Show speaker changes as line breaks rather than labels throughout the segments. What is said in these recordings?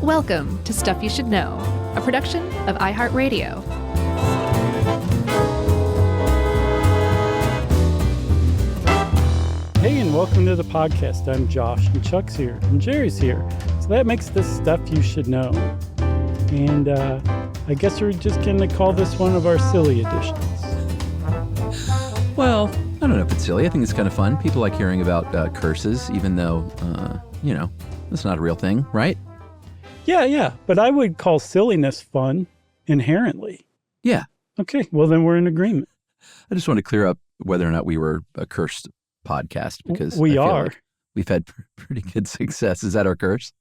Welcome to Stuff You Should Know, a production of iHeartRadio.
Hey, and welcome to the podcast. I'm Josh, and Chuck's here, and Jerry's here. So that makes this Stuff You Should Know. And I guess we're just going to call this one of our silly editions.
Well, I don't know if it's silly. I think it's kind of fun. People like hearing about curses, even though, it's not a real thing, right?
Yeah. But I would call silliness fun inherently.
Yeah.
Okay. Well, then we're in agreement.
I just want to clear up whether or not we were a cursed podcast, because
we
I feel
are.
Like we've had pretty good success. Is that our curse?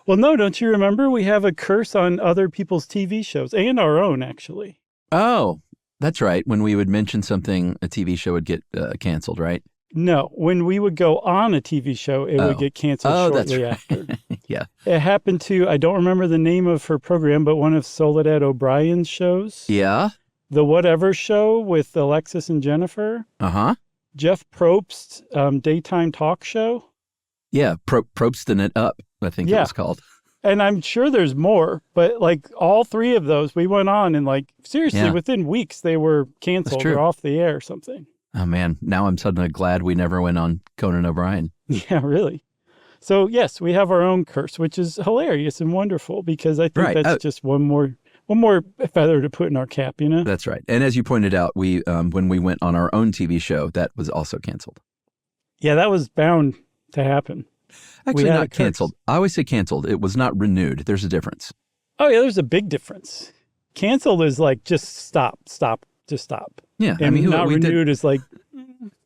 Well, no, don't you remember? We have a curse on other people's TV shows and our own, actually.
Oh, that's right. When we would mention something, a TV show would get canceled, right?
No, when we would go on a TV show, it would get canceled shortly after.
Yeah.
It happened to, I don't remember the name of her program, but one of Soledad O'Brien's shows.
Yeah.
The Whatever Show with Alexis and Jennifer.
Uh-huh.
Jeff Probst's daytime talk show.
Yeah, Probsting It Up, I think it was called.
And I'm sure there's more, but like all three of those, we went on and like, seriously, within weeks, they were canceled or off the air or something.
Oh, man. Now I'm suddenly glad we never went on Conan O'Brien.
Yeah, really. So, yes, we have our own curse, which is hilarious and wonderful because I think that's just one more feather to put in our cap, you know?
That's right. And as you pointed out, we when we went on our own TV show, that was also canceled.
Yeah, that was bound to happen.
Actually, not canceled. I always say canceled. It was not renewed. There's a difference.
Oh, yeah, there's a big difference. Canceled is like just stop.
Yeah,
and not renewed is like,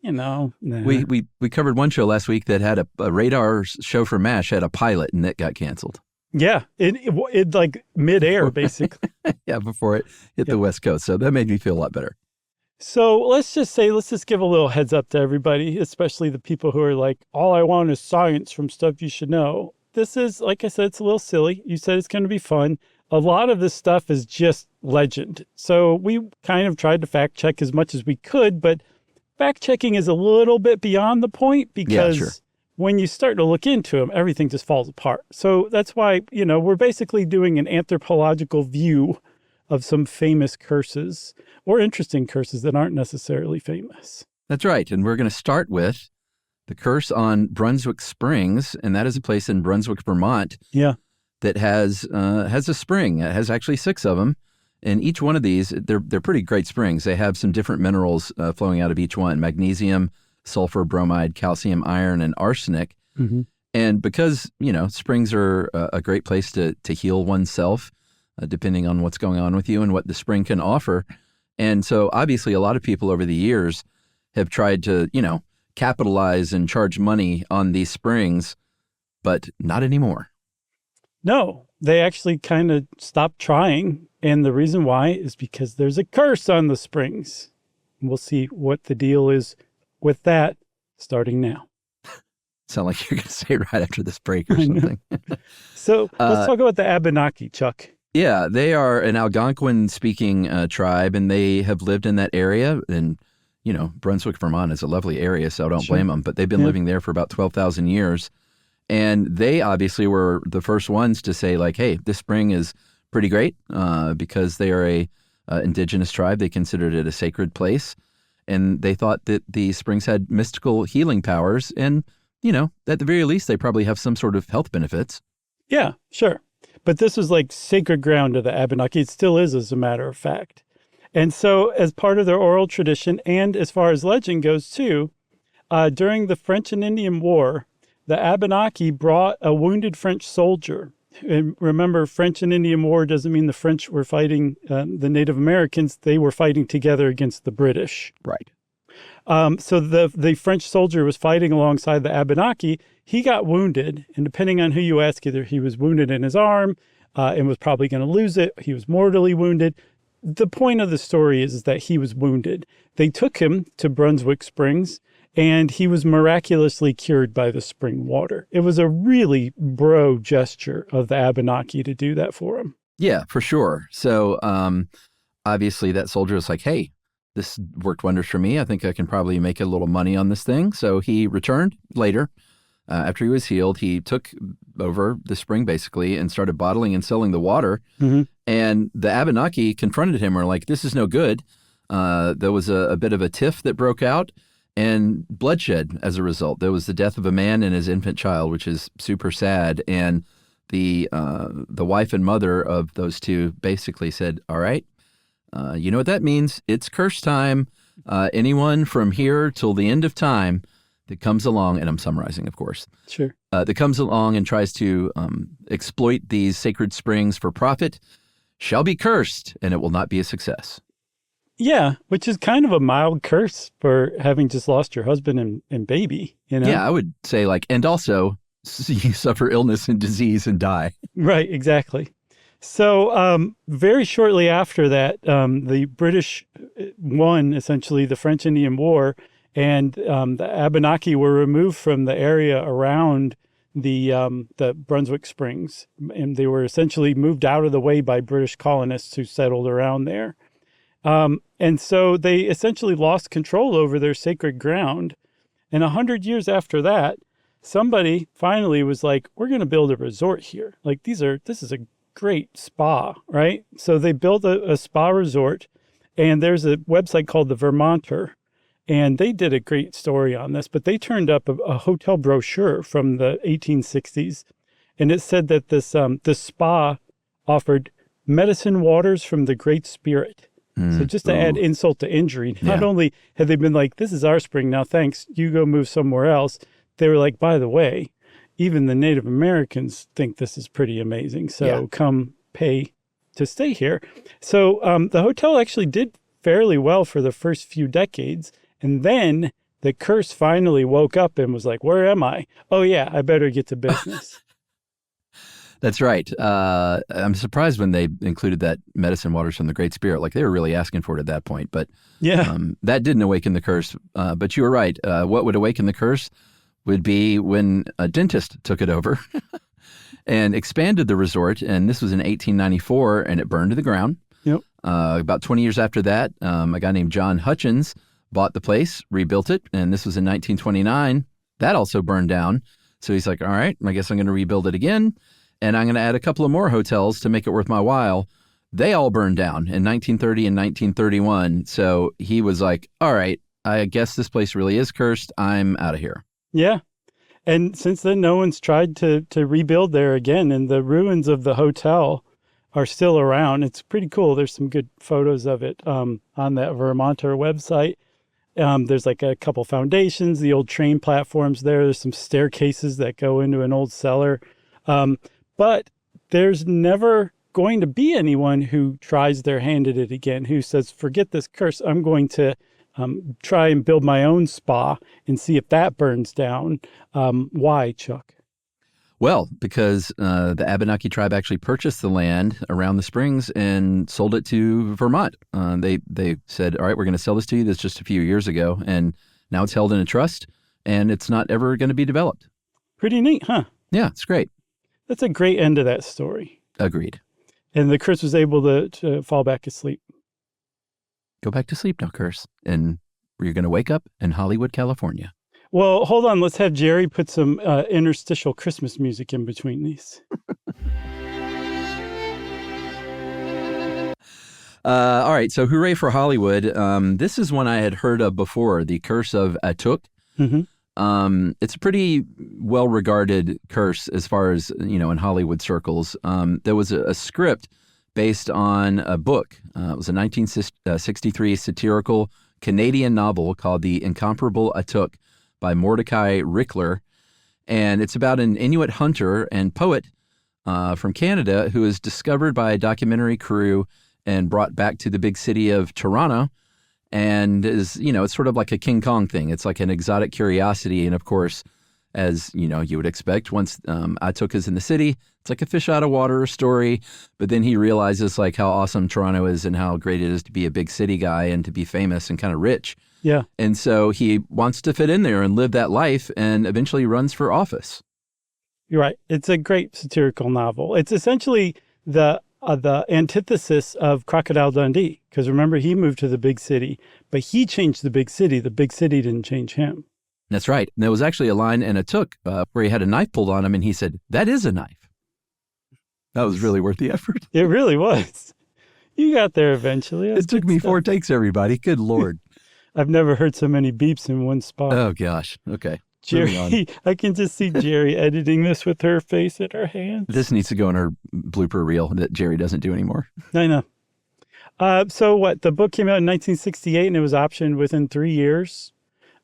nah.
We covered one show last week that had a radar show for MASH had a pilot, and it got canceled.
Yeah, it like midair, basically.
Yeah, before it hit the West Coast. So that made me feel a lot better.
So let's just give a little heads up to everybody, especially the people who are like, all I want is science from Stuff You Should Know. This is, like I said, it's a little silly. You said it's going to be fun. A lot of this stuff is just legend. So we kind of tried to fact check as much as we could, but fact checking is a little bit beyond the point because when you start to look into them, everything just falls apart. So that's why, we're basically doing an anthropological view of some famous curses or interesting curses that aren't necessarily famous.
That's right. And we're going to start with the curse on Brunswick Springs, and that is a place in Brunswick, Vermont.
Yeah.
That has a spring. It has actually 6 of them. And each one of these, they're pretty great springs. They have some different minerals flowing out of each one: magnesium, sulfur, bromide, calcium, iron, and arsenic. Mm-hmm. And because, springs are a great place to heal oneself, depending on what's going on with you and what the spring can offer. And so obviously a lot of people over the years have tried to, capitalize and charge money on these springs, but not anymore.
No, they actually kind of stopped trying. And the reason why is because there's a curse on the springs. We'll see what the deal is with that starting now.
Sound like you're going to say it right after this break or something.
So let's talk about the Abenaki, Chuck.
Yeah, they are an Algonquin-speaking tribe, and they have lived in that area. And, Brunswick, Vermont is a lovely area, so I don't blame them. But they've been living there for about 12,000 years. And they obviously were the first ones to say, like, hey, this spring is pretty great because they are a indigenous tribe. They considered it a sacred place. And they thought that the springs had mystical healing powers. And, at the very least, they probably have some sort of health benefits.
Yeah, sure. But this was like sacred ground to the Abenaki. It still is, as a matter of fact. And so as part of their oral tradition, and as far as legend goes too, during the French and Indian War, the Abenaki brought a wounded French soldier. And remember, French and Indian War doesn't mean the French were fighting the Native Americans. They were fighting together against the British.
Right.
So the French soldier was fighting alongside the Abenaki. He got wounded, and depending on who you ask, either he was wounded in his arm and was probably going to lose it. He was mortally wounded. The point of the story is that he was wounded. They took him to Brunswick Springs, and he was miraculously cured by the spring water. It was a really bro gesture of the Abenaki to do that for him.
Yeah, for sure. So obviously that soldier was like, hey, this worked wonders for me. I think I can probably make a little money on this thing. So he returned later After he was healed, he took over the spring basically and started bottling and selling the water.
Mm-hmm.
And the Abenaki confronted him and were like, this is no good. There was a bit of a tiff that broke out and bloodshed as a result. There was the death of a man and his infant child, which is super sad. And the wife and mother of those two basically said, all right, you know what that means? It's curse time. Anyone from here till the end of time that comes along, and I'm summarizing, of course.
Sure.
That comes along and tries to exploit these sacred springs for profit shall be cursed, and it will not be a success.
Yeah, which is kind of a mild curse for having just lost your husband and baby, you know?
Yeah, I would say and also you suffer illness and disease and die.
Right, exactly. So very shortly after that, the British won, essentially, the French-Indian War, and the Abenaki were removed from the area around the Brunswick Springs, and they were essentially moved out of the way by British colonists who settled around there. And so they essentially lost control over their sacred ground. And 100 years after that, somebody finally was like, we're going to build a resort here. Like, this is a great spa, right? So they built a spa resort, and there's a website called the Vermonter, and they did a great story on this, but they turned up a hotel brochure from the 1860s, and it said that this spa offered medicine waters from the Great Spirit. So just to add insult to injury, not only had they been like, this is our spring, now thanks, you go move somewhere else, they were like, by the way, even the Native Americans think this is pretty amazing, so come pay to stay here. So the hotel actually did fairly well for the first few decades, and then the curse finally woke up and was like, where am I? Oh yeah, I better get to business.
That's right. I'm surprised when they included that medicine waters from the Great Spirit. Like, they were really asking for it at that point. But that didn't awaken the curse. But you were right. What would awaken the curse would be when a dentist took it over and expanded the resort. And this was in 1894, and it burned to the ground.
Yep.
About 20 years after that, a guy named John Hutchins bought the place, rebuilt it, and this was in 1929. That also burned down. So he's like, all right, I guess I'm going to rebuild it again. And I'm going to add a couple of more hotels to make it worth my while. They all burned down in 1930 and 1931. So he was like, all right, I guess this place really is cursed. I'm out of here. Yeah.
And since then, no one's tried to rebuild there again. And the ruins of the hotel are still around. It's pretty cool. There's some good photos of it on that Vermonter website. There's like a couple foundations, the old train platforms there. There's some staircases that go into an old cellar. But there's never going to be anyone who tries their hand at it again, who says, forget this curse. I'm going to try and build my own spa and see if that burns down. Why, Chuck?
Well, because the Abenaki tribe actually purchased the land around the springs and sold it to Vermont. They said, all right, we're going to sell this to you. This just a few years ago. And now it's held in a trust, and it's not ever going to be developed.
Pretty neat, huh?
Yeah, it's great.
That's a great end to that story.
Agreed.
And the curse was able to fall back asleep.
Go back to sleep now, curse. And you're going to wake up in Hollywood, California.
Well, hold on. Let's have Jerry put some interstitial Christmas music in between these.
All right. So hooray for Hollywood. This is one I had heard of before, the Curse of Atuk.
Mm-hmm.
It's a pretty well-regarded curse as far as, in Hollywood circles. There was a script based on a book. It was a 1963 satirical Canadian novel called The Incomparable Atuk by Mordecai Rickler. And it's about an Inuit hunter and poet from Canada who is discovered by a documentary crew and brought back to the big city of Toronto. And is, it's sort of like a King Kong thing. It's like an exotic curiosity. And of course, as you would expect, once Atuk is in the city, it's like a fish out of water story. But then he realizes like how awesome Toronto is and how great it is to be a big city guy and to be famous and kind of rich.
Yeah.
And so he wants to fit in there and live that life and eventually runs for office.
You're right. It's a great satirical novel. It's essentially the antithesis of Crocodile Dundee, because remember, he moved to the big city, but he changed the big city. The big city didn't change him.
That's right. And there was actually a line in a Took where he had a knife pulled on him, and he said, "That is a knife." That was really worth the effort.
It really was. You got there eventually.
It took me 4 takes, everybody. Good Lord.
I've never heard so many beeps in one spot.
Oh, gosh. Okay.
Jerry, I can just see Jerry editing this with her face in her hands.
This needs to go in her blooper reel that Jerry doesn't do anymore.
I know. So what? The book came out in 1968 and it was optioned within 3 years.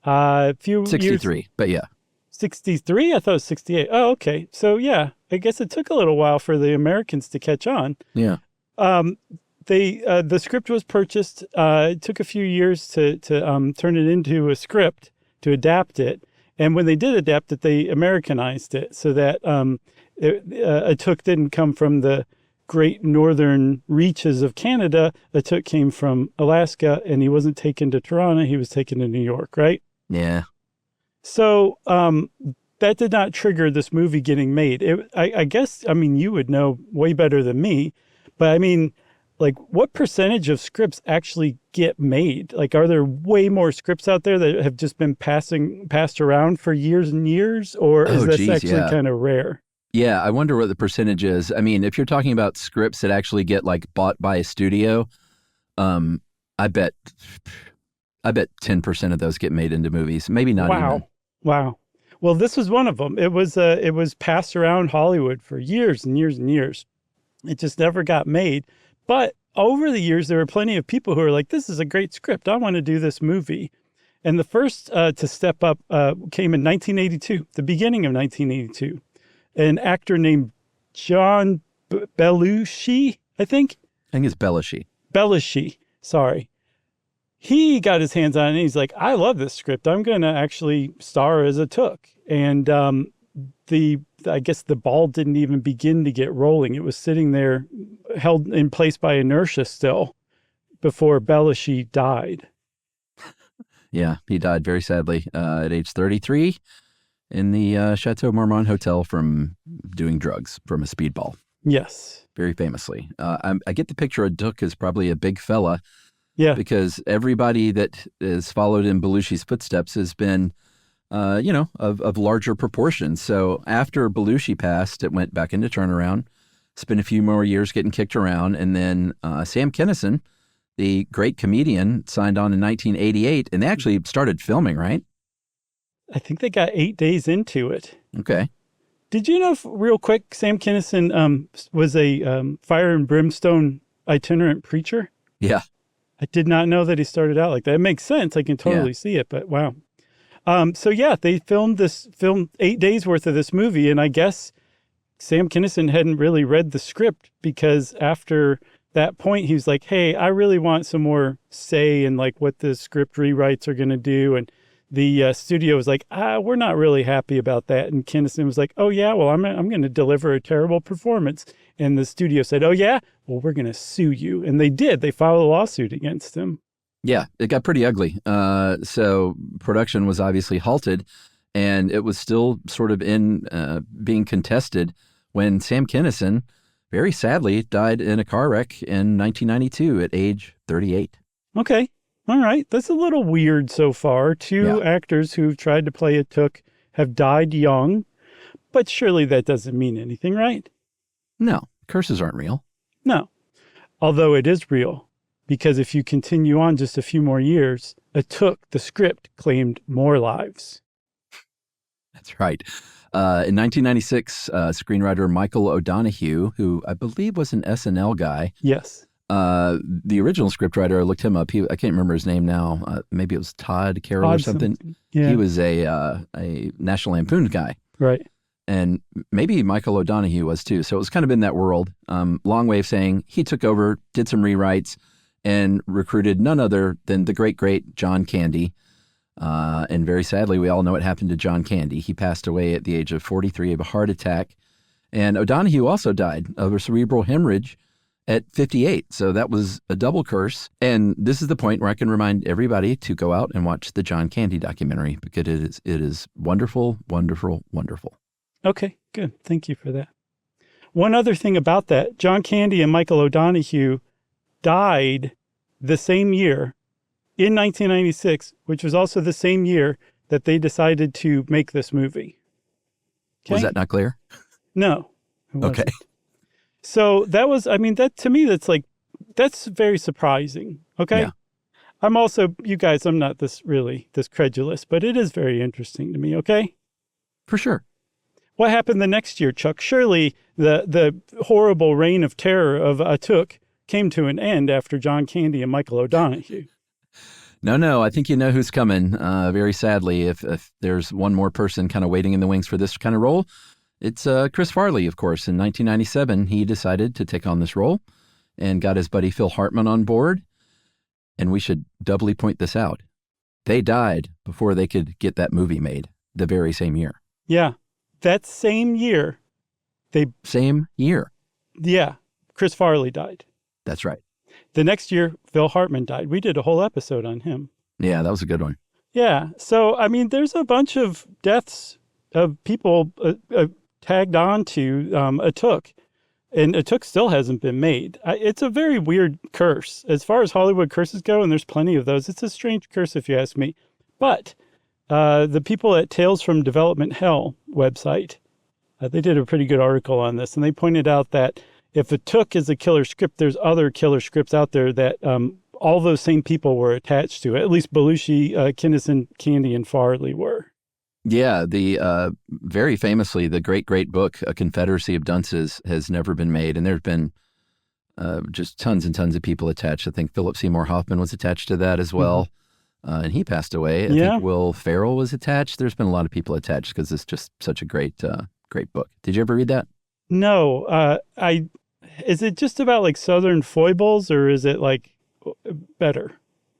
A few
63,
years,
but yeah.
63? I thought it was 68. Oh, okay. So yeah, I guess it took a little while for the Americans to catch on.
Yeah.
The script was purchased. It took a few years to turn it into a script, to adapt it. And when they did adapt it, they Americanized it so that a Took didn't come from the great northern reaches of Canada. A Took came from Alaska, and he wasn't taken to Toronto. He was taken to New York, right?
Yeah.
So that did not trigger this movie getting made. I guess, I mean, you would know way better than me, but I mean, like, what percentage of scripts actually get made? Like, are there way more scripts out there that have just been passed around for years and years, or is this actually kind of rare?
Yeah, I wonder what the percentage is. I mean, if you're talking about scripts that actually get like bought by a studio, I bet 10% of those get made into movies. Maybe not even.
Wow. Well, this was one of them. It was passed around Hollywood for years and years and years. It just never got made. But over the years, there were plenty of people who were like, this is a great script. I want to do this movie. And the first to step up came in 1982, the beginning of 1982. An actor named John Belushi, I think.
I think it's Belushi.
Belushi, sorry. He got his hands on it and he's like, I love this script. I'm going to actually star as a Took. And I guess the ball didn't even begin to get rolling. It was sitting there held in place by inertia still before Belushi died.
Yeah, he died very sadly at age 33 in the Chateau Marmont Hotel from doing drugs from a speedball.
Yes.
Very famously. I get the picture of Took as probably a big fella.
Yeah.
Because everybody that is followed in Belushi's footsteps has been, of larger proportions. So after Belushi passed, it went back into turnaround, spent a few more years getting kicked around. And then Sam Kinison, the great comedian, signed on in 1988. And they actually started filming, right?
I think they got 8 days into it.
Okay.
Did you know, real quick, Sam Kinison was a fire and brimstone itinerant preacher?
Yeah.
I did not know that he started out like that. It makes sense. I can totally see it, but wow. So yeah, they filmed 8 days worth of this movie. And I guess Sam Kinison hadn't really read the script because after that point, he was like, hey, I really want some more say in like what the script rewrites are going to do. And the studio was like, we're not really happy about that. And Kinison was like, oh yeah, well, I'm going to deliver a terrible performance. And the studio said, oh yeah, well, we're going to sue you. And they did. They filed a lawsuit against him. Yeah,
it got pretty ugly. So production was obviously halted, and it was still sort of in being contested when Sam Kinison, very sadly, died in a car wreck in 1992 at age 38.
Okay. All right. That's a little weird so far. Two actors who've tried to play a Took have died young, but surely that doesn't mean anything, right?
No, curses aren't real.
No, although it is real, because if you continue on just a few more years, a Took, the script, claimed more lives.
That's right. In 1996, screenwriter Michael O'Donoghue, who I believe was an SNL guy.
Yes.
The original scriptwriter, I looked him up. I can't remember his name now. Maybe it was Todd Carroll or something. Yeah. He was a National Lampoon guy.
Right.
And maybe Michael O'Donoghue was too. So it was kind of in that world. Long way of saying he took over, did some rewrites, and recruited none other than the great John Candy. And very sadly, we all know what happened to John Candy. He passed away at the age of 43 of a heart attack. And O'Donoghue also died of a cerebral hemorrhage at 58. So that was a double curse. And this is the point where I can remind everybody to go out and watch the John Candy documentary, because it is wonderful, wonderful, wonderful.
Okay, good. Thank you for that. One other thing about that, John Candy and Michael O'Donoghue died the same year in 1996, which was also the same year that they decided to make this movie. Okay?
Was that not clear?
No. It wasn't.
Okay.
So that was, that to me, that's very surprising. Okay.
Yeah.
I'm also, you guys, I'm not this credulous, but it is very interesting to me. Okay.
For sure.
What happened the next year, Chuck? Surely the horrible reign of terror of Atuk came to an end after John Candy and Michael O'Donoghue.
No, I think you know who's coming. Very sadly, if there's one more person kind of waiting in the wings for this kind of role, it's Chris Farley, of course. In 1997, he decided to take on this role and got his buddy Phil Hartman on board. And we should doubly point this out. They died before they could get that movie made the very same year.
Yeah. That same year,
Same year.
Yeah, Chris Farley died.
That's right.
The next year, Phil Hartman died. We did a whole episode on him.
Yeah, that was a good one.
Yeah. So, there's a bunch of deaths of people tagged on to Atuk. And Atuk still hasn't been made. It's a very weird curse. As far as Hollywood curses go, and there's plenty of those, it's a strange curse if you ask me. But the people at Tales from Development Hell website, they did a pretty good article on this. And they pointed out that if Atuk is a killer script, there's other killer scripts out there that all those same people were attached to. At least Belushi, Kinison, Candy, and Farley were.
Yeah, the very famously, the great book, A Confederacy of Dunces, has never been made. And there's been just tons and tons of people attached. I think Philip Seymour Hoffman was attached to that as well. And he passed away. I think Will Ferrell was attached. There's been a lot of people attached because it's just such a great book. Did you ever read that?
No. Is it just about like Southern foibles, or is it like bigger?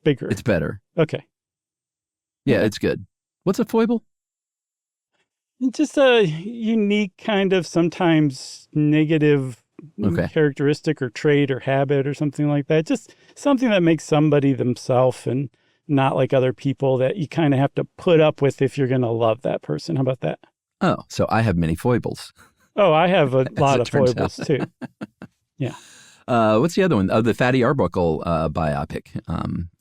It's better.
Okay.
Yeah, it's good. What's a foible?
Just a unique kind of sometimes negative characteristic or trait or habit or something like that. Just something that makes somebody themselves and not like other people that you kind of have to put up with if you're going to love that person. How about that?
Oh, so I have many foibles.
Oh, I have a lot of foibles too. Yeah.
What's the other one? Oh, the Fatty Arbuckle biopic.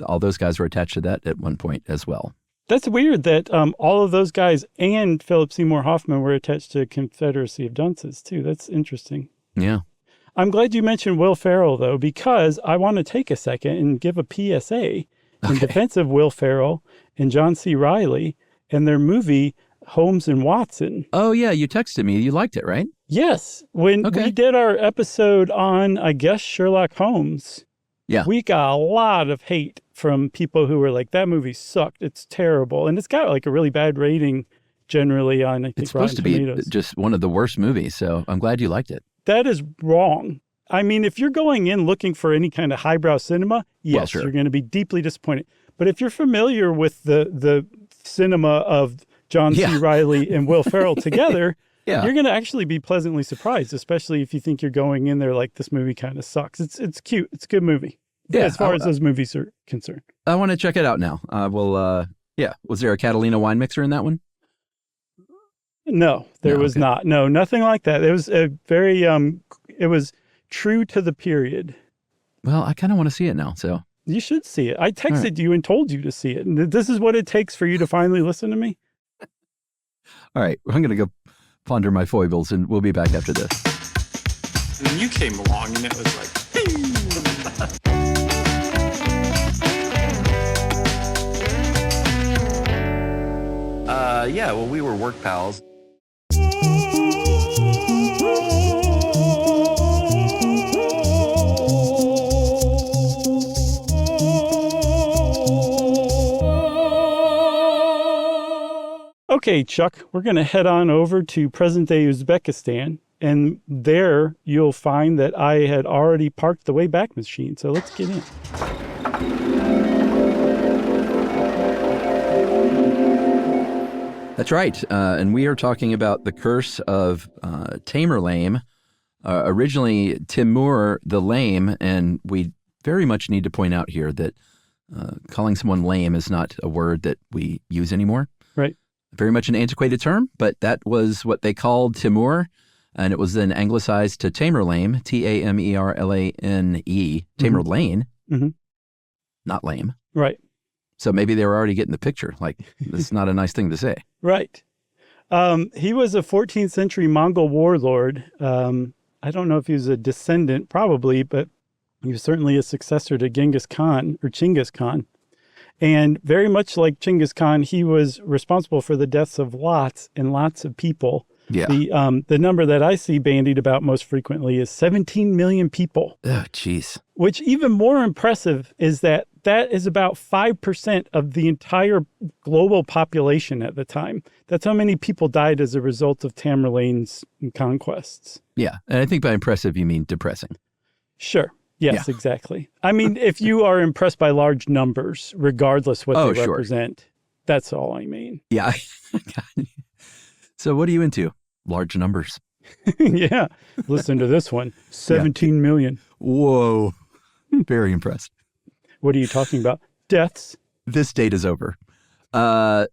All those guys were attached to that at one point as well.
That's weird that all of those guys and Philip Seymour Hoffman were attached to Confederacy of Dunces too. That's interesting.
Yeah.
I'm glad you mentioned Will Ferrell, though, because I want to take a second and give a PSA in defense of Will Ferrell and John C. Reilly and their movie Holmes and Watson.
Oh, yeah. You texted me. You liked it, right?
Yes. When we did our episode on, I guess, Sherlock Holmes, we got a lot of hate from people who were like, that movie sucked. It's terrible. And it's got like a really bad rating generally on, I think,
it's supposed
Rotten
to be
Tomatoes.
Just one of the worst movies. So I'm glad you liked it.
That is wrong. If you're going in looking for any kind of highbrow cinema, yes, you're going to be deeply disappointed. But if you're familiar with the cinema of John C. Reilly and Will Ferrell together, you're going to actually be pleasantly surprised, especially if you think you're going in there like this movie kind of sucks. It's cute. It's a good movie.
Yeah,
as far as those movies are concerned.
I want to check it out now. Was there a Catalina wine mixer in that one?
No, there was not. No, nothing like that. It was a very, it was true to the period.
Well, I kind of want to see it now, so.
You should see it. I texted you and told you to see it. And this is what it takes for you to finally listen to me.
All right, I'm going to go ponder my foibles, and we'll be back after this.
And then you came along, and it was like,
we were work pals.
Okay, Chuck, we're going to head on over to present-day Uzbekistan, and there you'll find that I had already parked the Wayback Machine, so let's get in.
That's right, and we are talking about the curse of Tamerlane, originally Timur the Lame, and we very much need to point out here that calling someone lame is not a word that we use anymore.
Right.
Very much an antiquated term, but that was what they called Timur, and it was then anglicized to Tamerlane, Tamerlane, Tamerlane, not lame.
Right.
So maybe they were already getting the picture. Like, this is not a nice thing to say.
Right. He was a 14th century Mongol warlord. I don't know if he was a descendant, probably, but he was certainly a successor to Genghis Khan or Chinggis Khan. And very much like Chinggis Khan, he was responsible for the deaths of lots and lots of people.
Yeah.
The number that I see bandied about most frequently is 17 million people.
Oh, jeez.
Which even more impressive is that is about 5% of the entire global population at the time. That's how many people died as a result of Tamerlane's conquests.
Yeah. And I think by impressive, you mean depressing.
Sure. Yes, exactly. I mean, if you are impressed by large numbers, regardless what they represent, that's all I mean.
Yeah. So what are you into? Large numbers.
Yeah. Listen to this one. 17 million.
Whoa. Very impressed.
What are you talking about? Deaths.
This date is over.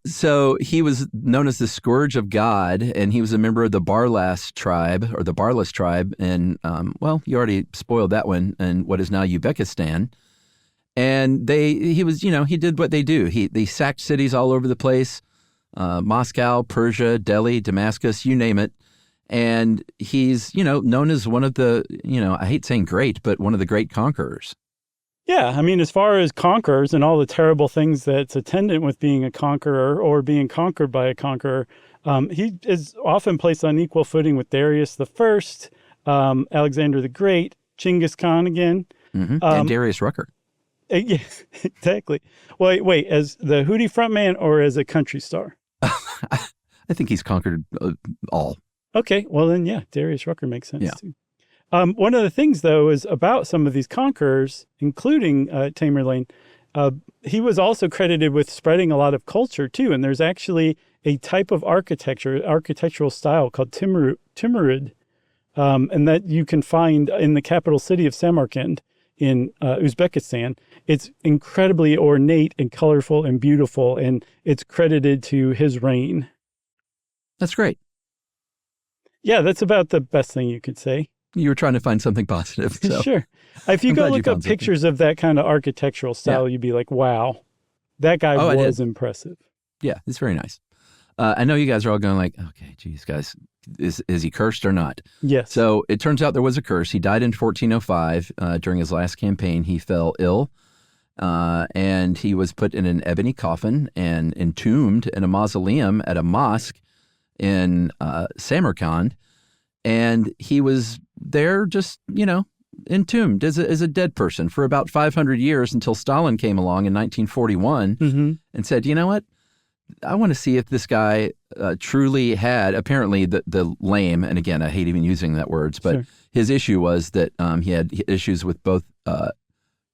So he was known as the Scourge of God, and he was a member of the Barlas tribe, or the Barlas tribe. And, well, you already spoiled that one in what is now Uzbekistan. And he did what they do. They sacked cities all over the place. Moscow, Persia, Delhi, Damascus, you name it. And he's, known as one of the, I hate saying great, but one of the great conquerors.
Yeah, I mean, as far as conquerors and all the terrible things that's attendant with being a conqueror or being conquered by a conqueror, he is often placed on equal footing with Darius the First, Alexander the Great, Chinggis Khan again.
Mm-hmm. And Darius Rucker.
Yeah, exactly. Wait, as the Hootie frontman or as a country star?
I think he's conquered all.
Okay, well then, yeah, Darius Rucker makes sense too. One of the things, though, is about some of these conquerors, including Tamerlane, he was also credited with spreading a lot of culture, too. And there's actually a type of architectural style called Timurid, and that you can find in the capital city of Samarkand in Uzbekistan. It's incredibly ornate and colorful and beautiful, and it's credited to his reign.
That's great.
Yeah, that's about the best thing you could say.
You were trying to find something positive. So.
Sure. If you go look up pictures of that kind of architectural style, you'd be like, wow, that guy was impressive.
Yeah, it's very nice. I know you guys are all going like, okay, geez, guys, is he cursed or not?
Yes.
So it turns out there was a curse. He died in 1405. During his last campaign, he fell ill, and he was put in an ebony coffin and entombed in a mausoleum at a mosque in Samarkand. And he was there just, entombed as a dead person for about 500 years until Stalin came along in 1941 and said, you know what? I want to see if this guy truly had, apparently the lame, and again, I hate even using that words, but his issue was that he had issues with both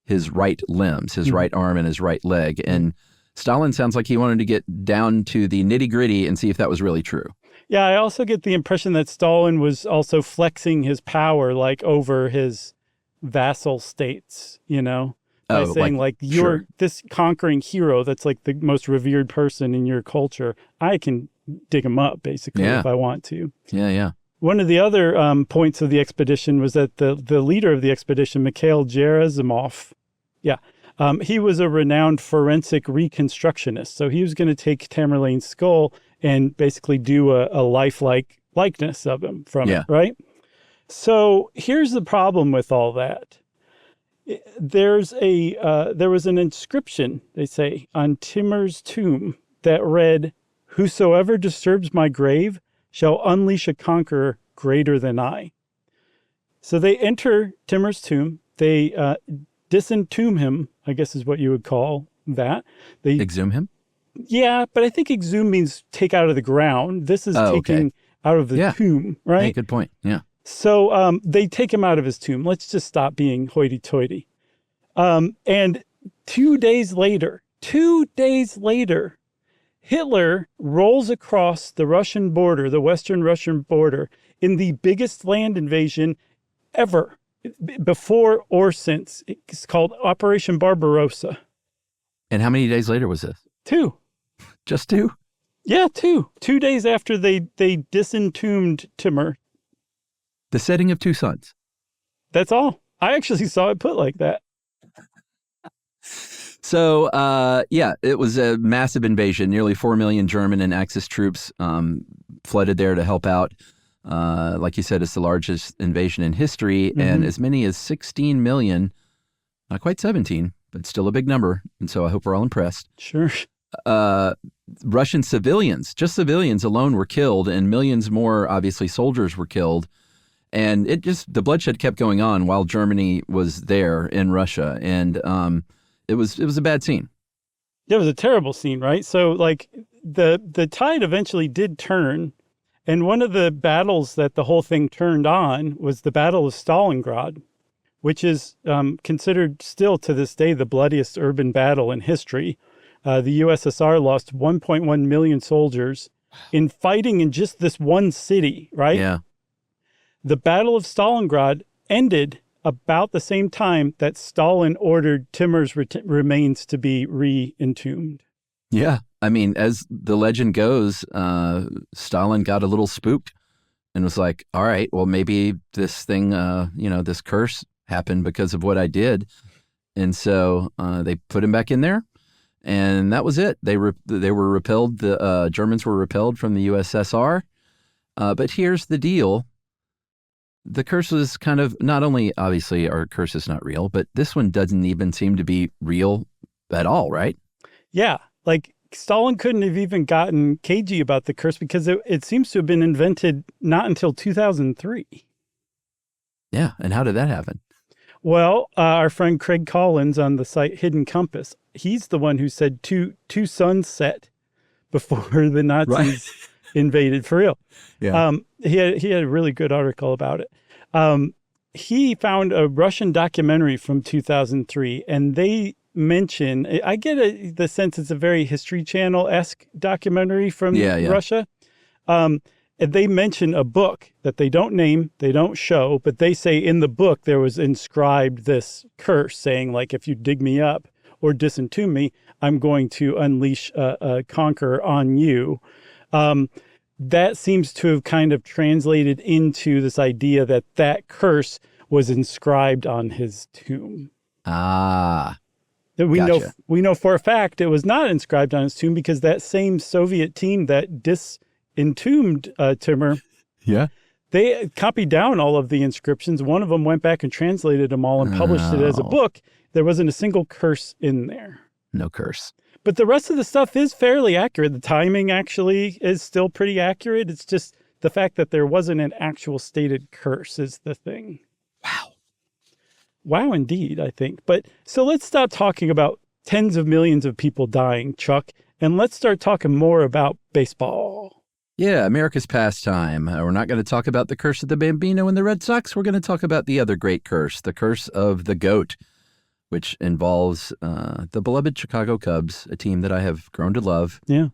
his right limbs, his right arm and his right leg. And Stalin sounds like he wanted to get down to the nitty gritty and see if that was really true.
Yeah, I also get the impression that Stalin was also flexing his power, like over his vassal states, by saying you're this conquering hero that's like the most revered person in your culture. I can dig him up, basically, if I want to.
Yeah.
One of the other points of the expedition was that the leader of the expedition, Mikhail Gerasimov, he was a renowned forensic reconstructionist. So he was going to take Tamerlane's skull and basically do a lifelike likeness of him from it, right? So here's the problem with all that. There was an inscription, they say, on Timur's tomb that read, "Whosoever disturbs my grave shall unleash a conqueror greater than I." So they enter Timur's tomb. They disentomb him, I guess is what you would call that. They
exhume him?
Yeah, but I think exhume means take out of the ground. This is taking out of the tomb, right?
Hey, good point. Yeah.
So they take him out of his tomb. Let's just stop being hoity-toity. And 2 days later, Hitler rolls across the Russian border, the Western Russian border, in the biggest land invasion ever, before or since. It's called Operation Barbarossa.
And how many days later was this?
2.
Just 2?
Yeah, 2. 2 days after they disentombed Timur.
The setting of 2 suns.
That's all. I actually saw it put like that.
So, yeah, it was a massive invasion. Nearly 4 million German and Axis troops flooded there to help out. Like you said, it's the largest invasion in history, and as many as 16 million, not quite 17, but still a big number. And so I hope we're all impressed.
Sure.
Russian civilians, just civilians alone, were killed, and millions more, obviously, soldiers were killed. And the bloodshed kept going on while Germany was there in Russia. And it was a bad scene.
It was a terrible scene, right? So like the tide eventually did turn. And one of the battles that the whole thing turned on was the Battle of Stalingrad, which is considered still to this day the bloodiest urban battle in history. The USSR lost 1.1 million soldiers in fighting in just this one city, right?
Yeah.
The Battle of Stalingrad ended about the same time that Stalin ordered Timur's remains to be re-entombed.
Yeah. I mean, as the legend goes, Stalin got a little spooked and was like, all right, well, maybe this thing, this curse happened because of what I did. And so they put him back in there, and that was it. They were repelled. The Germans were repelled from the USSR. But here's the deal. The curse was kind of, not only obviously our curse is not real, but this one doesn't even seem to be real at all, right?
Yeah. Like Stalin couldn't have even gotten cagey about the curse because it seems to have been invented not until 2003.
Yeah. And how did that happen?
Well, our friend Craig Collins on the site Hidden Compass, he's the one who said two suns set before the Nazis invaded, for real.
Yeah.
He had a really good article about it. He found a Russian documentary from 2003, and they mention, I get the sense it's a very History Channel-esque documentary from Russia. They mention a book that they don't name, they don't show, but they say in the book there was inscribed this curse saying, like, if you dig me up or disentomb me, I'm going to unleash a conqueror on you. That seems to have kind of translated into this idea that curse was inscribed on his tomb.
Ah,
we
gotcha.
we know for a fact it was not inscribed on his tomb because that same Soviet team that disentombed Timur, they copied down all of the inscriptions. One of them went back and translated them all and published it as a book. There wasn't a single curse in there.
No curse.
But the rest of the stuff is fairly accurate. The timing actually is still pretty accurate. It's just the fact that there wasn't an actual stated curse is the thing.
Wow.
Wow, indeed, I think. But so let's stop talking about tens of millions of people dying, Chuck, and let's start talking more about baseball.
Yeah, America's pastime. We're not going to talk about the curse of the Bambino and the Red Sox. We're going to talk about the other great curse, the curse of the GOAT, which involves the beloved Chicago Cubs, a team that I have grown to love.
Yeah.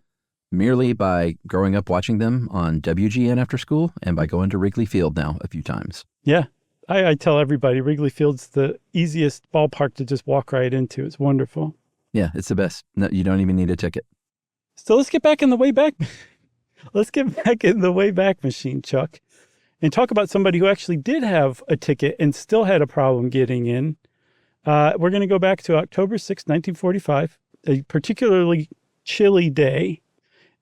Merely by growing up watching them on WGN after school and by going to Wrigley Field now a few times.
Yeah. I tell everybody Wrigley Field's the easiest ballpark to just walk right into. It's wonderful.
Yeah, it's the best. No, you don't even need a ticket.
So let's get back in the way back. Let's get back in the way back machine, Chuck, and talk about somebody who actually did have a ticket and still had a problem getting in. We're going to go back to October 6, 1945, a particularly chilly day.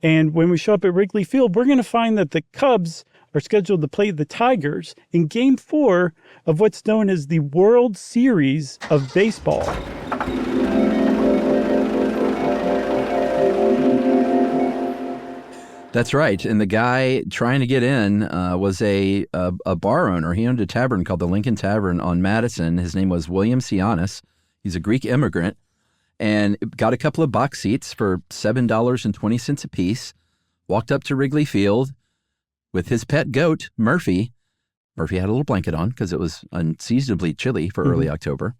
And when we show up at Wrigley Field, we're going to find that the Cubs are scheduled to play the Tigers in Game 4 of what's known as the World Series of Baseball.
That's right. And the guy trying to get in was a bar owner. He owned a tavern called the Lincoln Tavern on Madison. His name was William Sianis. He's a Greek immigrant and got a couple of box seats for $7.20 a piece, walked up to Wrigley Field with his pet goat, Murphy. Murphy had a little blanket on because it was unseasonably chilly for early October.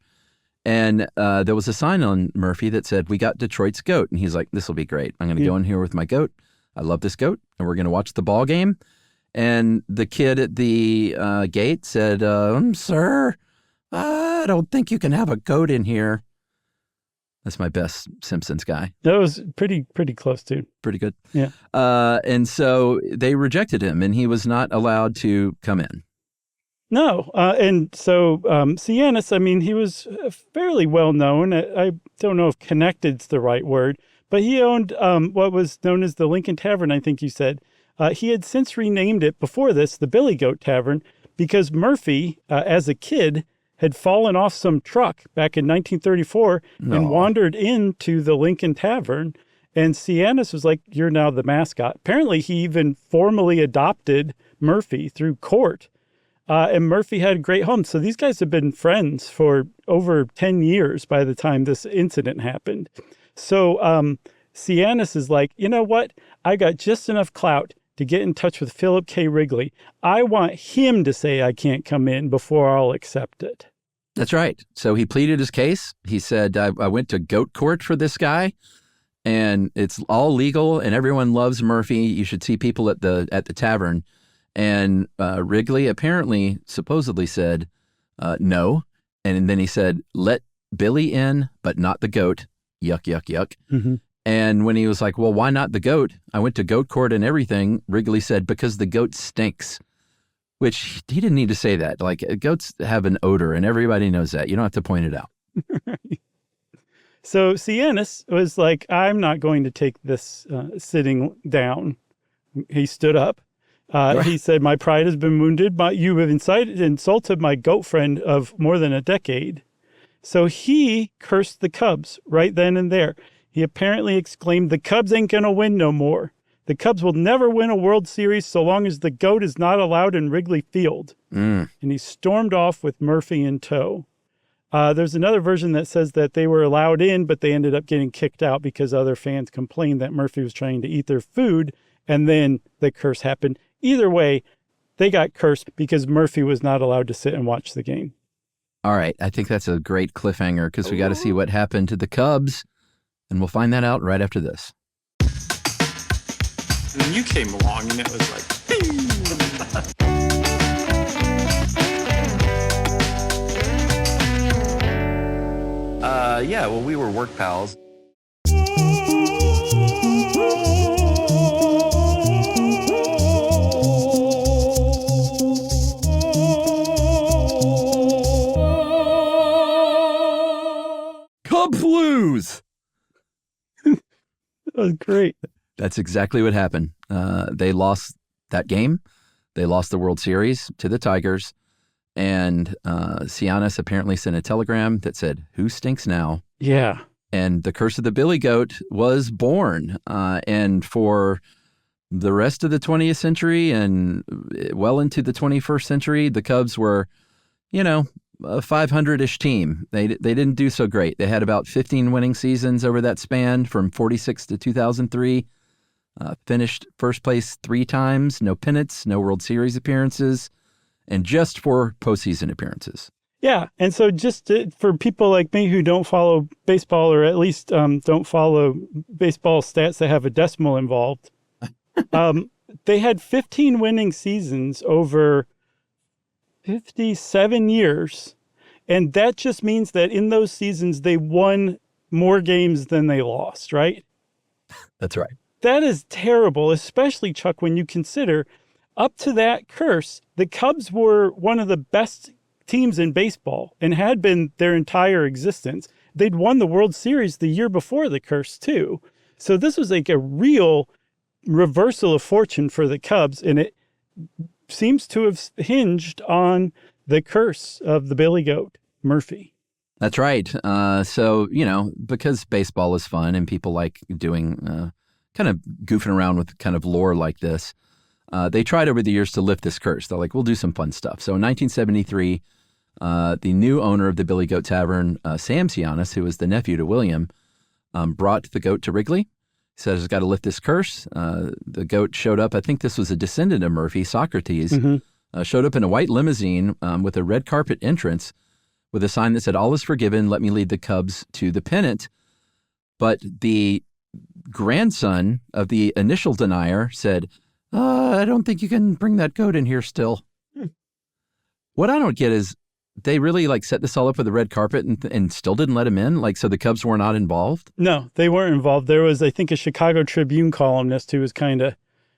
And there was a sign on Murphy that said, "We got Detroit's goat." And he's like, "This will be great. I'm going to go in here with my goat. I love this goat, and we're going to watch the ball game." And the kid at the gate said, "Sir, I don't think you can have a goat in here." That's my best Simpsons guy.
That was pretty close, dude.
Pretty good.
Yeah.
And so they rejected him, and he was not allowed to come in.
No. And so Sianis, I mean, he was fairly well known. I don't know if connected's the right word, but he owned what was known as the Lincoln Tavern, I think you said. He had since renamed it before this, the Billy Goat Tavern, because Murphy, as a kid, had fallen off some truck back in 1934 and wandered into the Lincoln Tavern. And Sianis was like, "You're now the mascot." Apparently, he even formally adopted Murphy through court. And Murphy had a great home. So these guys have been friends for over 10 years by the time this incident happened. So Sianis is like, "You know what? I got just enough clout to get in touch with Philip K. Wrigley. I want him to say I can't come in before I'll accept it."
That's right. So he pleaded his case. He said, I went to goat court for this guy, and it's all legal, and everyone loves Murphy. You should see people at the tavern. And Wrigley apparently, supposedly said, no. And then he said, "Let Billy in, but not the goat." Yuck, yuck, yuck.
Mm-hmm.
And when he was like, "Well, why not the goat? I went to goat court and everything," Wrigley said, "Because the goat stinks." Which he didn't need to say that. Like, goats have an odor, and everybody knows that. You don't have to point it out.
So Sianis was like, "I'm not going to take this sitting down." He stood up. He said, "My pride has been wounded. You have insulted my goat friend of more than a decade." So he cursed the Cubs right then and there. He apparently exclaimed, "The Cubs ain't going to win no more. The Cubs will never win a World Series so long as the GOAT is not allowed in Wrigley Field." And he stormed off with Murphy in tow. There's another version that says that they were allowed in, but they ended up getting kicked out because other fans complained that Murphy was trying to eat their food, and then the curse happened. Either way, they got cursed because Murphy was not allowed to sit and watch the game.
All right. I think that's a great cliffhanger because we got to see what happened to the Cubs, and we'll find that out right after this.
And then you came along and it was like,
Yeah, well, we were work pals. Cub Blues!
That was great.
That's exactly what happened. They lost that game. They lost the World Series to the Tigers. And Sianis apparently sent a telegram that said, "Who stinks now?"
Yeah.
And the curse of the Billy Goat was born. And for the rest of the 20th century and well into the 21st century, the Cubs were, a 500-ish team. They didn't do so great. They had about 15 winning seasons over that span from 46 to 2003. Finished first place 3 times, no pennants, no World Series appearances, and just 4 postseason appearances.
Yeah. And so just for people like me who don't follow baseball, or at least don't follow baseball stats that have a decimal involved, they had 15 winning seasons over 57 years. And that just means that in those seasons, they won more games than they lost, right?
That's right.
That is terrible, especially, Chuck, when you consider up to that curse, the Cubs were one of the best teams in baseball and had been their entire existence. They'd won the World Series the year before the curse, too. So this was like a real reversal of fortune for the Cubs, and it seems to have hinged on the curse of the Billy Goat, Murphy.
That's right. So, because baseball is fun and people like doing kind of goofing around with kind of lore like this, they tried over the years to lift this curse. They're like, we'll do some fun stuff. So in 1973, the new owner of the Billy Goat Tavern, Sam Sianis, who was the nephew to William, brought the goat to Wrigley. He said, "I've got to lift this curse." The goat showed up. I think this was a descendant of Murphy, Socrates, showed up in a white limousine with a red carpet entrance with a sign that said, "All is forgiven. Let me lead the Cubs to the pennant." But the grandson of the initial denier said, "I don't think you can bring that goat in here still." What I don't get is they really set this all up with a red carpet and still didn't let him in? So the Cubs were not involved?
No, they weren't involved. There was, I think, a Chicago Tribune columnist who was kind of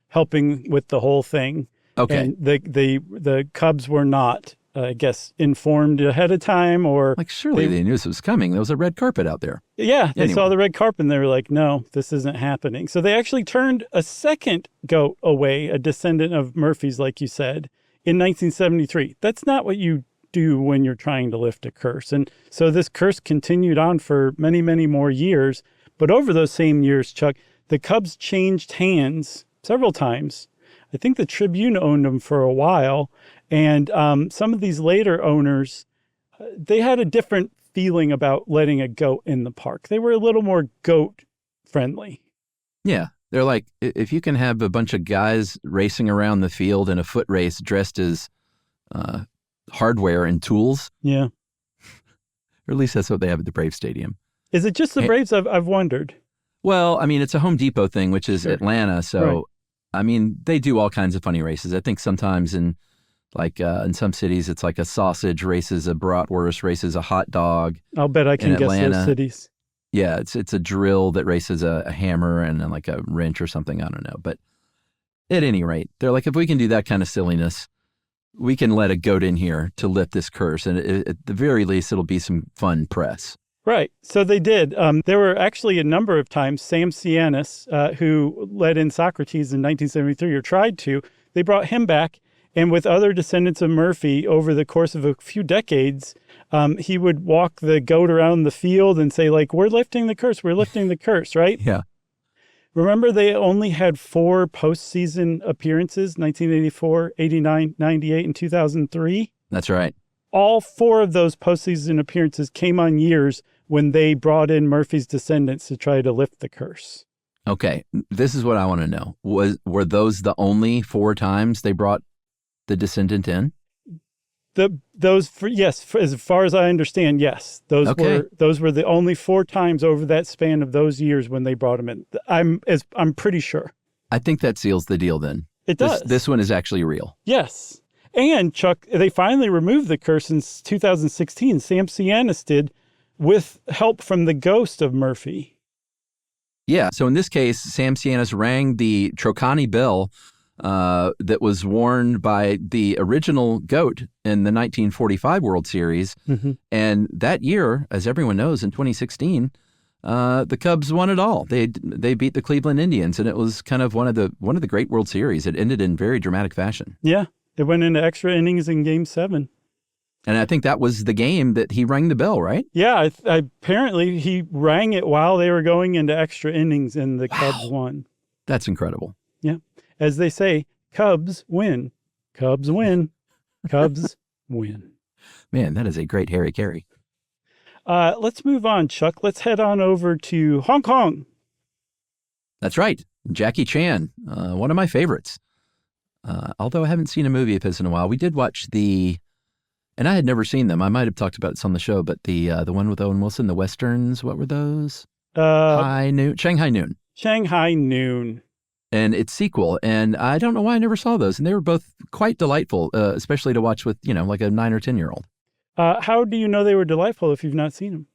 helping with the whole thing.
Okay.
And the Cubs were not I guess, informed ahead of time, or
Like, surely they knew this was coming. There was a red carpet out there.
yeah, they
Anyway.
saw the red carpet and they were like, no, this isn't happening. So they actually turned a second goat away, a descendant of Murphy's, like you said, in 1973. That's not what you do when you're trying to lift a curse. And so this curse continued on for many, many more years. But over those same years, Chuck, the Cubs changed hands several times. I think the Tribune owned them for a while. And some of these later owners, they had a different feeling about letting a goat in the park. They were a little more goat friendly.
Yeah. They're like, if you can have a bunch of guys racing around the field in a foot race dressed as hardware and tools,
Yeah.
or at least that's what they have at the Brave Stadium.
Is it just the Braves? I've wondered.
Well, I mean, it's a Home Depot thing, which is
Sure.
Atlanta. So,
Right.
I mean, they do all kinds of funny races. I think sometimes in some cities, it's like a sausage races, a bratwurst races, a hot dog.
I'll bet I can guess
Atlanta.
those cities.
Yeah, it's a drill that races a hammer and then like a wrench or something. I don't know. But at any rate, they're like, if we can do that kind of silliness, we can let a goat in here to lift this curse. And at the very least, it'll be some fun press.
Right. So they did. There were actually a number of times Sam Cianis, who led in Socrates in 1973, or tried to, they brought him back. And with other descendants of Murphy over the course of a few decades, he would walk the goat around the field and say, like, we're lifting the curse, right?
Yeah.
Remember, they only had 4 postseason appearances, 1984, 89, 98, and 2003?
That's right.
All 4 of those postseason appearances came on years when they brought in Murphy's descendants to try to lift the curse.
Okay. This is what I want to know. Were those the only 4 times they brought the descendant in?
Yes, as far as I understand, yes. Those were the only 4 times over that span of those years when they brought him in. I'm pretty sure.
I think that seals the deal then.
It does.
This one is actually real.
Yes. And Chuck, they finally removed the curse in 2016. Sam Cianis did, with help from the ghost of Murphy.
Yeah. So in this case, Sam Cianis rang the Trocani bell that was worn by the original GOAT in the 1945 World Series.
Mm-hmm.
And that year, as everyone knows, in 2016, the Cubs won it all. They beat the Cleveland Indians, and it was kind of one of the great World Series. It ended in very dramatic fashion.
Yeah, it went into extra innings in Game 7.
And I think that was the game that he rang the bell, right?
Yeah, apparently he rang it while they were going into extra innings, and the Cubs won.
That's incredible.
Yeah. As they say, Cubs win. Cubs win. Cubs win.
Man, that is a great Harry Carey.
Let's move on, Chuck. Let's head on over to Hong Kong.
That's right. Jackie Chan, one of my favorites. Although I haven't seen a movie of his in a while. We did watch and I had never seen them. I might have talked about it on the show, but the one with Owen Wilson, the Westerns, what were those? Shanghai Noon.
Shanghai Noon.
And its sequel. And I don't know why I never saw those. And they were both quite delightful, especially to watch with, like a 9 or 10-year-old.
How do you know they were delightful if you've not seen them?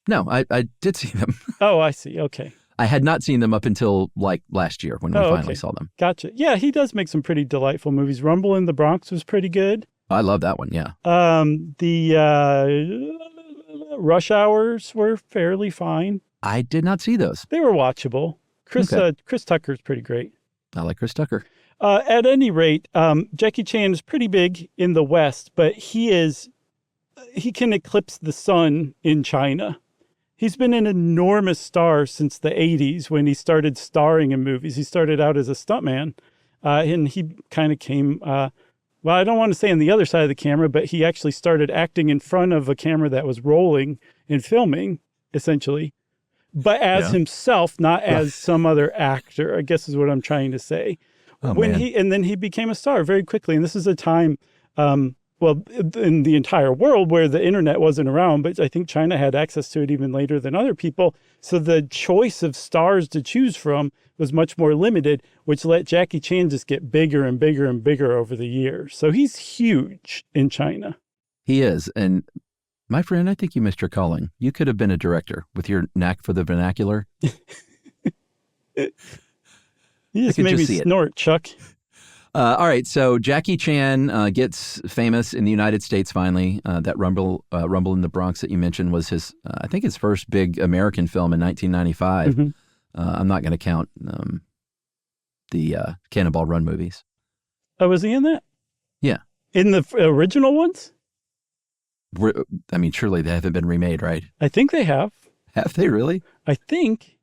No, I did see them.
Oh, I see. Okay.
I had not seen them up until like last year when we finally saw them.
Gotcha. Yeah, he does make some pretty delightful movies. Rumble in the Bronx was pretty good.
I love that one, yeah.
The Rush Hours were fairly fine.
I did not see those.
They were watchable. Chris Tucker's pretty great.
I like Chris Tucker.
At any rate, Jackie Chan is pretty big in the West, but he can eclipse the sun in China. He's been an enormous star since the 80s when he started starring in movies. He started out as a stuntman, and he kind of came, I don't want to say on the other side of the camera, but he actually started acting in front of a camera that was rolling and filming, essentially. But as himself, not as some other actor, I guess is what I'm trying to say.
Oh,
And then he became a star very quickly. And this is a time, in the entire world where the internet wasn't around, but I think China had access to it even later than other people. So the choice of stars to choose from was much more limited, which let Jackie Chan just get bigger and bigger and bigger over the years. So he's huge in China.
He is. And my friend, I think you missed your calling. You could have been a director with your knack for the vernacular.
You just made me snort, Chuck.
All right, so Jackie Chan gets famous in the United States finally. That Rumble in the Bronx that you mentioned was his, I think, his first big American film in 1995.
Mm-hmm.
I'm not going to count the Cannonball Run movies.
Oh, was he in that?
Yeah.
In the original ones?
I mean, surely they haven't been remade, right?
I think they have.
Have they really?
I think.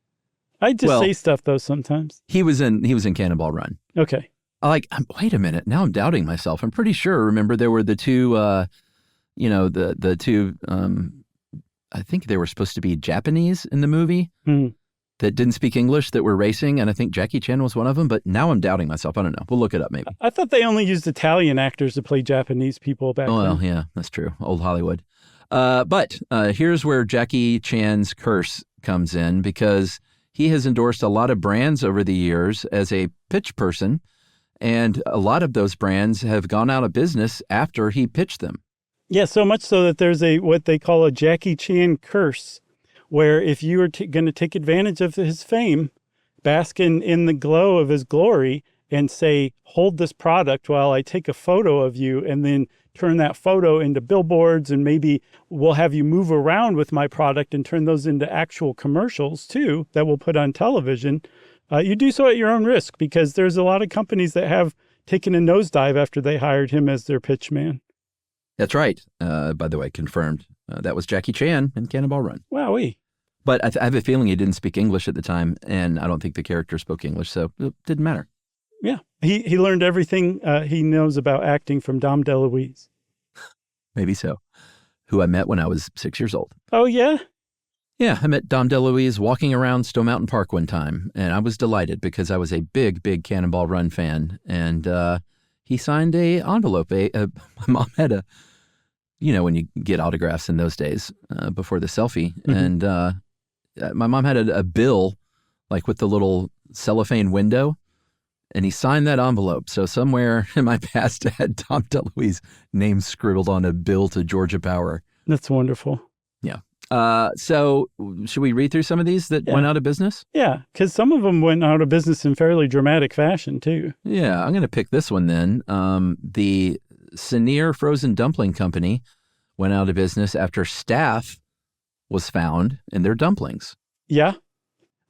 I just say stuff, though, sometimes.
He was in Cannonball Run.
Okay.
Wait a minute. Now I'm doubting myself. I'm pretty sure. Remember, there were the two, the two, I think they were supposed to be Japanese in the movie that didn't speak English that were racing. And I think Jackie Chan was one of them. But now I'm doubting myself. I don't know. We'll look it up maybe.
I thought they only used Italian actors to play Japanese people back then.
Well, yeah, that's true. Old Hollywood. But here's where Jackie Chan's curse comes in, because he has endorsed a lot of brands over the years as a pitch person. And a lot of those brands have gone out of business after he pitched them.
Yeah, so much so that there's what they call a Jackie Chan curse, where if you are going to take advantage of his fame, bask in the glow of his glory, and say, hold this product while I take a photo of you, and then turn that photo into billboards, and maybe we'll have you move around with my product and turn those into actual commercials too that we'll put on television. You do so at your own risk, because there's a lot of companies that have taken a nosedive after they hired him as their pitch man.
That's right. By the way, confirmed. That was Jackie Chan in Cannonball Run.
Wowee.
But I have a feeling he didn't speak English at the time, and I don't think the character spoke English, so it didn't matter.
Yeah. He learned everything he knows about acting from Dom DeLuise.
Maybe so. Who I met when I was 6 years old.
Oh, yeah?
Yeah, I met Dom DeLuise walking around Stone Mountain Park one time, and I was delighted because I was a big, big Cannonball Run fan. And he signed a envelope. My mom had a, when you get autographs in those days before the selfie. Mm-hmm. And my mom had a bill, like with the little cellophane window, and he signed that envelope. So somewhere in my past, I had Dom DeLuise name scribbled on a bill to Georgia Power.
That's wonderful.
Yeah. So should we read through some of these that went out of business?
Yeah, because some of them went out of business in fairly dramatic fashion, too.
Yeah, I'm going to pick this one then. The Senier Frozen Dumpling Company went out of business after staph was found in their dumplings.
Yeah.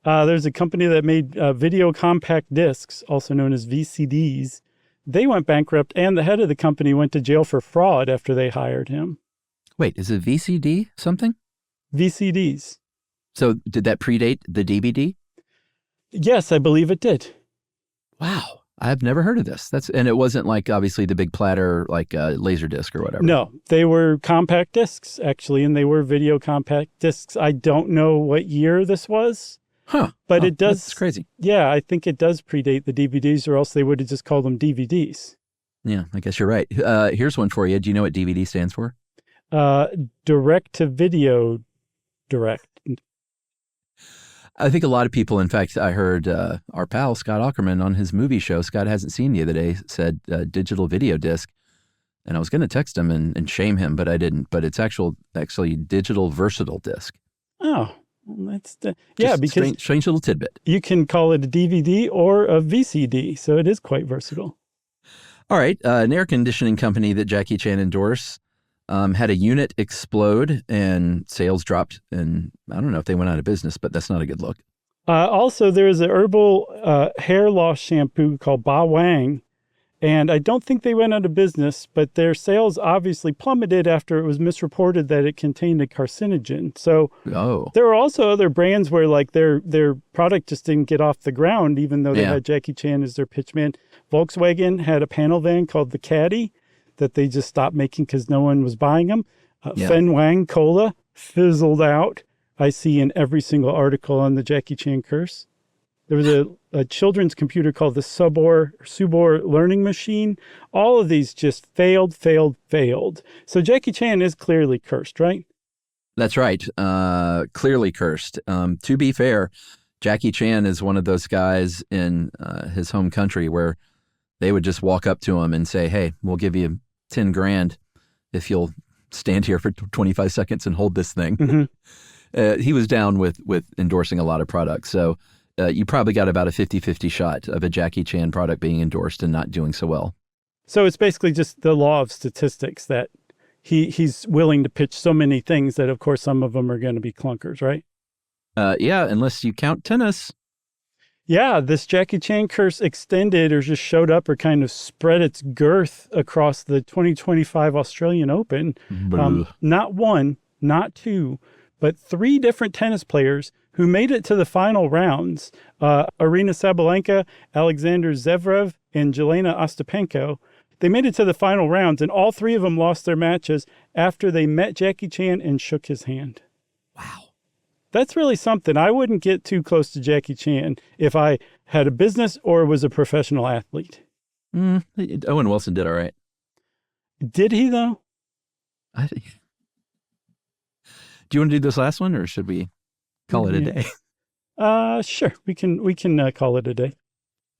There's a company that made video compact discs, also known as VCDs. They went bankrupt, and the head of the company went to jail for fraud after they hired him.
Wait, is it VCD something?
VCDs.
So did that predate the DVD?
Yes, I believe it did.
Wow. I've never heard of this. And it wasn't like obviously the big platter, like a Laserdisc or whatever.
No, they were compact discs, actually, and they were video compact discs. I don't know what year this was.
Huh.
But it does.
That's crazy.
Yeah, I think it does predate the DVDs, or else they would have just called them DVDs.
Yeah, I guess you're right. Here's one for you. Do you know what DVD stands for?
Direct to video. Direct.
I think a lot of people, in fact, I heard our pal Scott Aukerman on his movie show, Scott Hasn't Seen the other day, said digital video disc. And I was going to text him and shame him, but I didn't. But it's actually digital versatile disc.
Oh, that's because
strange little tidbit.
You can call it a DVD or a VCD, so it is quite versatile.
All right. An air conditioning company that Jackie Chan endorsed had a unit explode and sales dropped, and I don't know if they went out of business, but that's not a good look.
Also, there is a herbal hair loss shampoo called Ba Wang, and I don't think they went out of business, but their sales obviously plummeted after it was misreported that it contained a carcinogen. So there are also other brands where like their product just didn't get off the ground, even though they had Jackie Chan as their pitchman. Volkswagen had a panel van called the Caddy that they just stopped making because no one was buying them. Fen Wang Cola fizzled out. I see in every single article on the Jackie Chan curse. There was a children's computer called the Subor Learning Machine. All of these just failed. So Jackie Chan is clearly cursed, right?
That's right. Clearly cursed. To be fair, Jackie Chan is one of those guys in his home country where they would just walk up to him and say, hey, we'll give you 10 grand if you'll stand here for 25 seconds and hold this thing. Mm-hmm. He was down with endorsing a lot of products. So you probably got about a 50-50 shot of a Jackie Chan product being endorsed and not doing so well.
So it's basically just the law of statistics that he's willing to pitch so many things that, of course, some of them are going to be clunkers, right?
Yeah, unless you count tennis.
Yeah, this Jackie Chan curse extended or just showed up or kind of spread its girth across the 2025 Australian Open. Not one, not two, but 3 different tennis players who made it to the final rounds. Arina Sabalenka, Alexander Zverev, and Jelena Ostapenko. They made it to the final rounds, and all 3 of them lost their matches after they met Jackie Chan and shook his hand.
Wow.
That's really something. I wouldn't get too close to Jackie Chan if I had a business or was a professional athlete.
Owen Wilson did all right.
Did he, though?
Do you want to do this last one, or should we call it a day?
Sure. We can call it a day.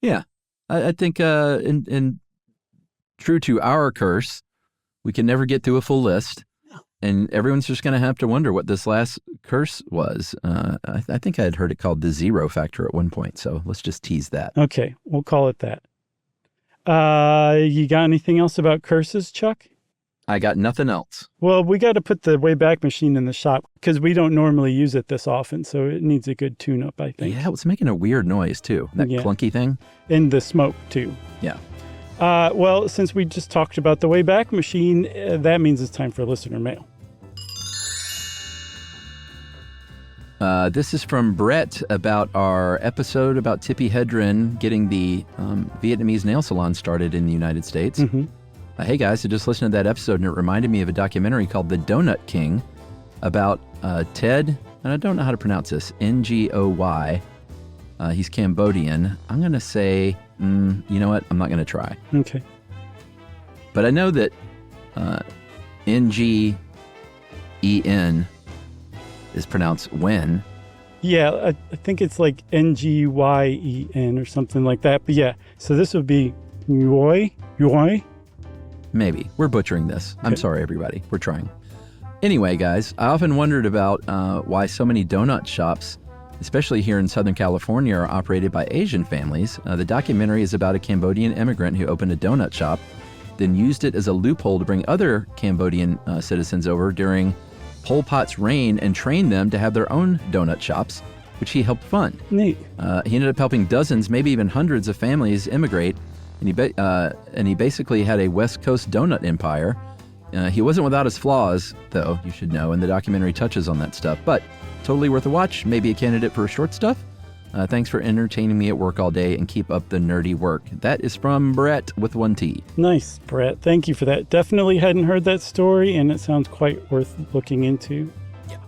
Yeah. I think in true to our curse, we can never get through a full list. And everyone's just going to have to wonder what this last curse was. I think I had heard it called the 0 factor at one point. So let's just tease that.
Okay, we'll call it that. You got anything else about curses, Chuck?
I got nothing else.
Well, we got to put the Wayback Machine in the shop because we don't normally use it this often. So it needs a good tune-up, I think.
Yeah, it's making a weird noise, too. That clunky thing.
And the smoke, too.
Yeah.
Well, since we just talked about the Wayback Machine, that means it's time for listener mail.
This is from Brett about our episode about Tippi Hedren getting the Vietnamese nail salon started in the United States.
Mm-hmm.
Hey guys, I just listened to that episode and it reminded me of a documentary called The Donut King about Ted, and I don't know how to pronounce this, Ngoy. He's Cambodian. I'm going to say, you know what? I'm not going to try.
Okay.
But I know that Nguyen is pronounced Wen.
Yeah, I think it's like Ngyen or something like that. But yeah, so this would be Yoy.
Maybe. We're butchering this.
Okay.
I'm sorry, everybody. We're trying. Anyway, guys, I often wondered about why so many donut shops, especially here in Southern California, are operated by Asian families. The documentary is about a Cambodian immigrant who opened a donut shop, then used it as a loophole to bring other Cambodian citizens over during Pol Pot's reign and trained them to have their own donut shops, which he helped fund.
Neat.
He ended up helping dozens, maybe even hundreds of families immigrate, and he basically had a West Coast donut empire. He wasn't without his flaws, though, you should know, and the documentary touches on that stuff. But totally worth a watch, maybe a candidate for short stuff. Thanks for entertaining me at work all day, and keep up the nerdy work. That is from Brett with 1 T.
Nice, Brett. Thank you for that. Definitely hadn't heard that story, and it sounds quite worth looking into. Yeah.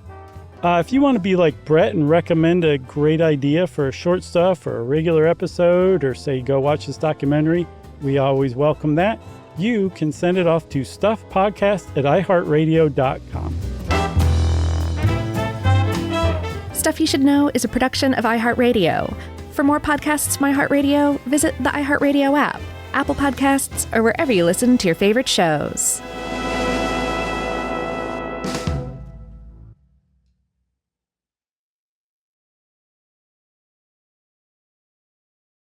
If you want to be like Brett and recommend a great idea for a short stuff or a regular episode, or say go watch this documentary, we always welcome that. You can send it off to stuffpodcast@iheartradio.com.
Stuff You Should Know is a production of iHeartRadio. For more podcasts from iHeartRadio, visit the iHeartRadio app, Apple Podcasts, or wherever you listen to your favorite shows.